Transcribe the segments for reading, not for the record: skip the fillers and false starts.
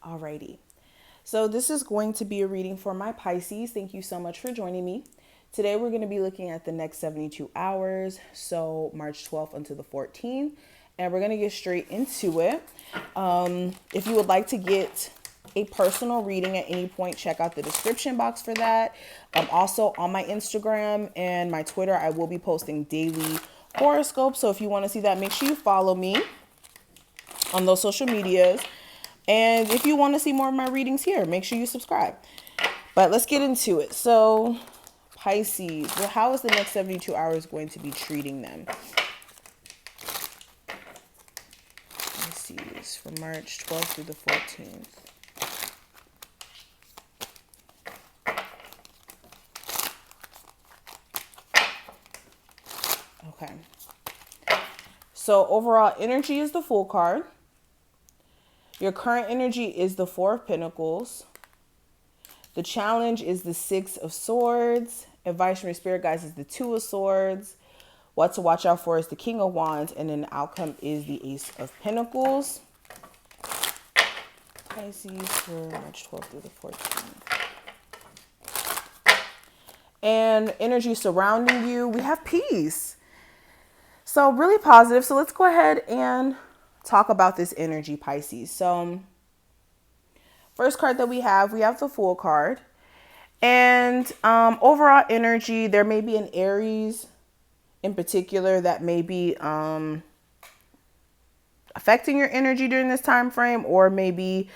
Alrighty. So this is going to be a reading for my Pisces. Thank you so much for joining me. Today we're going to be looking at the next 72 hours, so March 12th until the 14th, and we're going to get straight into it. If you would like to get a personal reading at any point, check out the description box for that. Also on my Instagram and my Twitter, I will be posting daily horoscopes. So if you want to see that, make sure you follow me on those social medias. And if you want to see more of my readings here, make sure you subscribe. But let's get into it. So Pisces, well, how is the next 72 hours going to be treating them? Pisces from March 12th through the 14th. Okay. So overall energy is the Fool card. Your current energy is the Four of Pentacles. The challenge is the Six of Swords. Advice from your spirit guides is the Two of Swords. What to watch out for is the King of Wands. And then the outcome is the Ace of Pentacles. Pisces for March 12th through the 14th. And energy surrounding you, we have peace. So really positive. So let's go ahead and talk about this energy, Pisces. So first card that we have the Fool card. And overall energy, there may be an Aries in particular that may be affecting your energy during this time frame, or maybe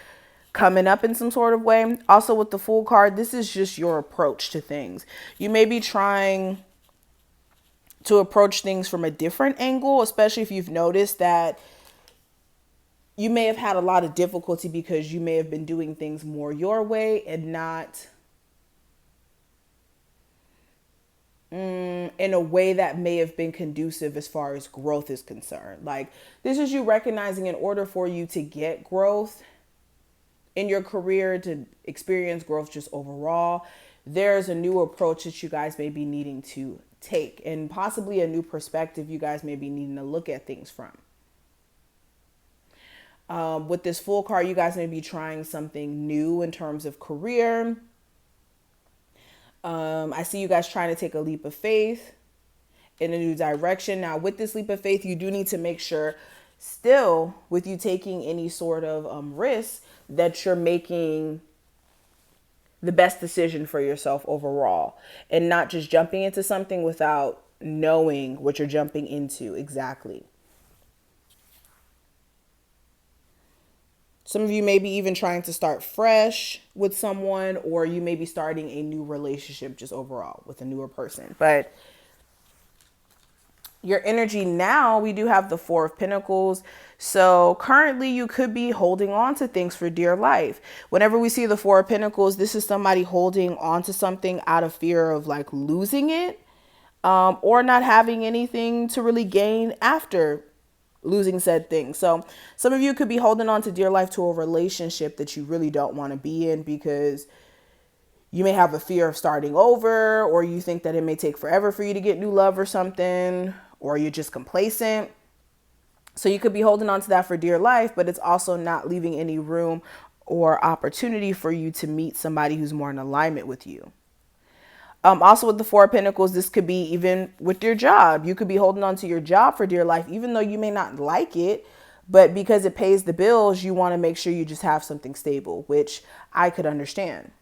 coming up in some sort of way. Also with the Fool card, this is just your approach to things. You may be trying to approach things from a different angle, especially if you've noticed that you may have had a lot of difficulty because you may have been doing things more your way and not in a way that may have been conducive as far as growth is concerned. Like, this is you recognizing in order for you to get growth in your career, to experience growth just overall, there's a new approach that you guys may be needing to take, and possibly a new perspective you guys may be needing to look at things from. With this Fool card, you guys may be trying something new in terms of career. I see you guys trying to take a leap of faith in a new direction. Now, with this leap of faith, you do need to make sure still with you taking any sort of risk that you're making the best decision for yourself overall, and not just jumping into something without knowing what you're jumping into exactly. Some of you may be even trying to start fresh with someone, or you may be starting a new relationship just overall with a newer person. But your energy now, we do have the Four of Pentacles. So currently you could be holding on to things for dear life. Whenever we see the Four of Pentacles, this is somebody holding on to something out of fear of like losing it, or not having anything to really gain after losing said thing. So some of you could be holding on to dear life to a relationship that you really don't want to be in, because you may have a fear of starting over, or you think that it may take forever for you to get new love or something, or you're just complacent. So you could be holding on to that for dear life, but it's also not leaving any room or opportunity for you to meet somebody who's more in alignment with you. Also with the Four of Pentacles, this could be even with your job. You could be holding on to your job for dear life, even though you may not like it, but because it pays the bills, you want to make sure you just have something stable, which I could understand.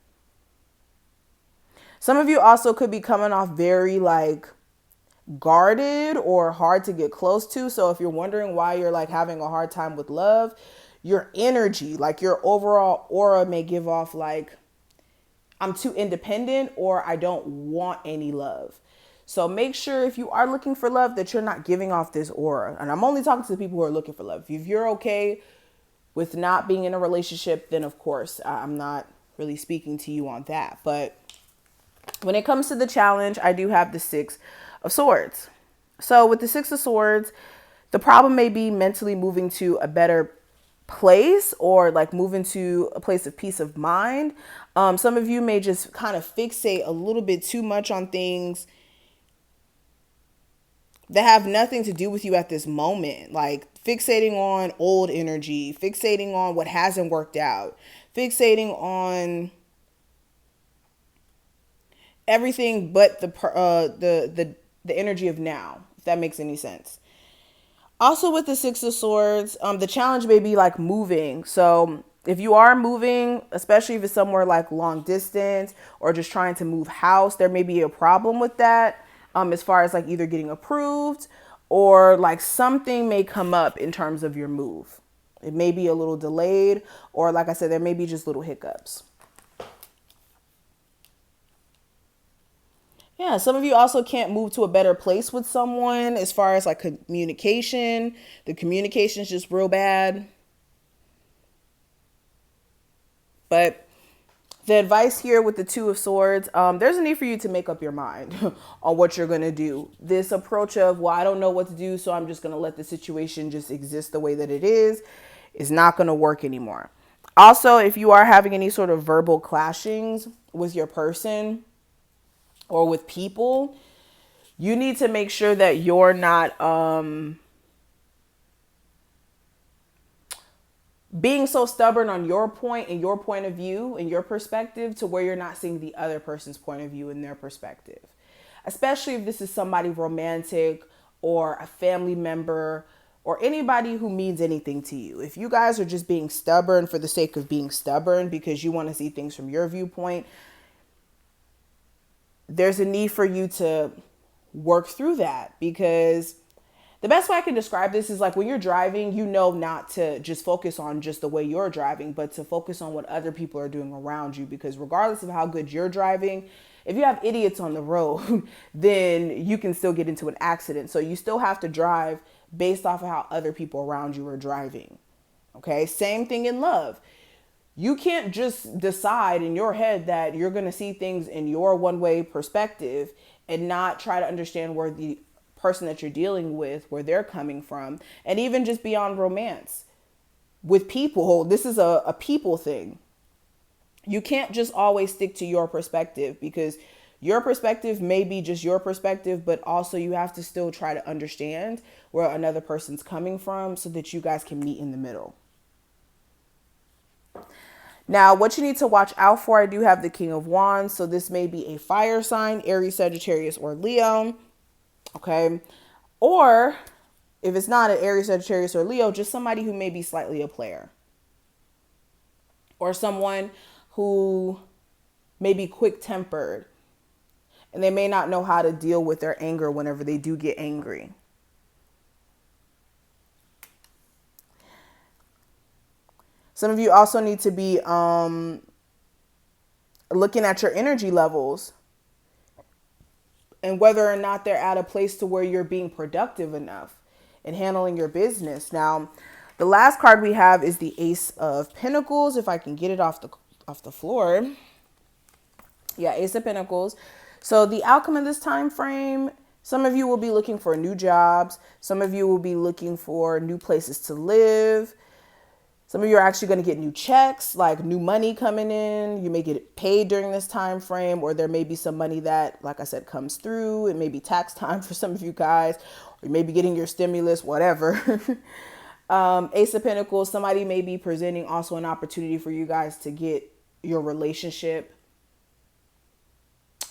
Some of you also could be coming off very like guarded or hard to get close to. So if you're wondering why you're like having a hard time with love, your energy, like your overall aura may give off like, I'm too independent, or I don't want any love. So make sure if you are looking for love that you're not giving off this aura. And I'm only talking to the people who are looking for love. If you're okay with not being in a relationship, then of course I'm not really speaking to you on that. But when it comes to the challenge, I do have the Six of Swords. So with the Six of Swords, the problem may be mentally moving to a better place, or like moving to a place of peace of mind. Some of you may just kind of fixate a little bit too much on things that have nothing to do with you at this moment. Like fixating on old energy, fixating on what hasn't worked out, fixating on everything but the energy of now, if that makes any sense. Also with the Six of Swords, the challenge may be like moving. So if you are moving, especially if it's somewhere like long distance or just trying to move house, there may be a problem with that, as far as like either getting approved or like something may come up in terms of your move. It may be a little delayed, or like I said, there may be just little hiccups. Yeah, some of you also can't move to a better place with someone as far as like communication. The communication is just real bad. But the advice here with the Two of Swords, there's a need for you to make up your mind on what you're going to do. This approach of, well, I don't know what to do, so I'm just going to let the situation just exist the way that it is not going to work anymore. Also, if you are having any sort of verbal clashings with your person or with people, you need to make sure that you're not being so stubborn on your point and your point of view and your perspective to where you're not seeing the other person's point of view and their perspective. Especially if this is somebody romantic or a family member or anybody who means anything to you. If you guys are just being stubborn for the sake of being stubborn because you want to see things from your viewpoint, there's a need for you to work through that, because the best way I can describe this is like when you're driving, you know, not to just focus on just the way you're driving, but to focus on what other people are doing around you. Because regardless of how good you're driving, if you have idiots on the road, then you can still get into an accident. So you still have to drive based off of how other people around you are driving. Okay, same thing in love. You can't just decide in your head that you're going to see things in your one-way perspective and not try to understand where the person that you're dealing with, where they're coming from. And even just beyond romance with people, this is a people thing. You can't just always stick to your perspective, because your perspective may be just your perspective, but also you have to still try to understand where another person's coming from so that you guys can meet in the middle. Now, what you need to watch out for, I do have the King of Wands. So this may be a fire sign, Aries, Sagittarius, or Leo. Okay. Or if it's not an Aries, Sagittarius, or Leo, just somebody who may be slightly a player. Or someone who may be quick-tempered and they may not know how to deal with their anger whenever they do get angry. Some of you also need to be looking at your energy levels and whether or not they're at a place to where you're being productive enough in handling your business. Now, the last card we have is the Ace of Pentacles. If I can get it off the floor. Yeah, Ace of Pentacles. So the outcome of this time frame, some of you will be looking for new jobs. Some of you will be looking for new places to live. Some of you are actually going to get new checks, like new money coming in. You may get paid during this time frame, or there may be some money that, like I said, comes through. It may be tax time for some of you guys, or you may be getting your stimulus, whatever. Ace of Pentacles, somebody may be presenting also an opportunity for you guys to get your relationship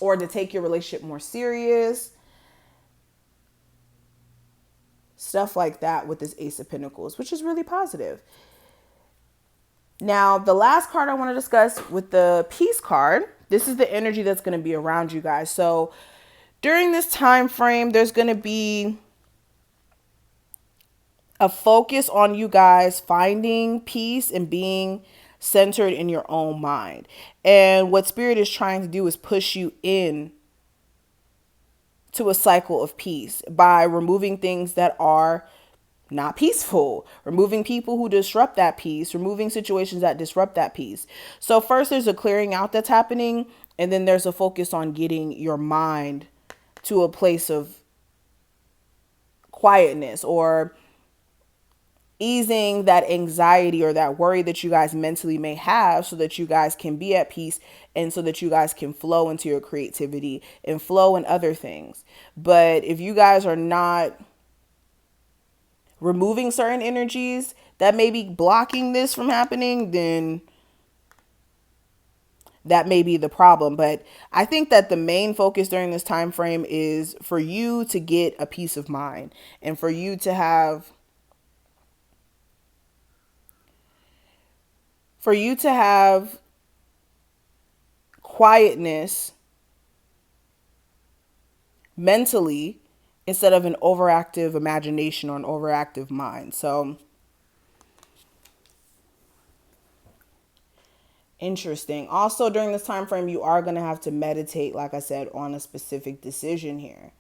or to take your relationship more serious. Stuff like that with this Ace of Pentacles, which is really positive. Now, the last card I want to discuss with the Peace card, this is the energy that's going to be around you guys. So during this time frame, there's going to be a focus on you guys finding peace and being centered in your own mind. And what Spirit is trying to do is push you in to a cycle of peace by removing things that are not peaceful, removing people who disrupt that peace, removing situations that disrupt that peace. So first there's a clearing out that's happening, and then there's a focus on getting your mind to a place of quietness, or easing that anxiety or that worry that you guys mentally may have, so that you guys can be at peace and so that you guys can flow into your creativity and flow in other things. But if you guys are not removing certain energies that may be blocking this from happening, then that may be the problem. But I think that the main focus during this time frame is for you to get a peace of mind and for you to have quietness mentally instead of an overactive imagination or an overactive mind. So interesting. Also, during this time frame, you are going to have to meditate, like I said, on a specific decision here.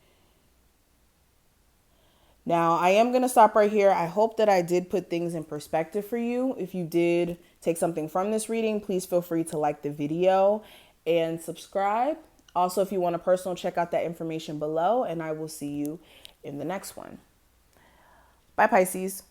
Now, I am going to stop right here. I hope that I did put things in perspective for you. If you did take something from this reading, please feel free to like the video and subscribe. Also, if you want a personal, check out that information below, and I will see you in the next one. Bye, Pisces.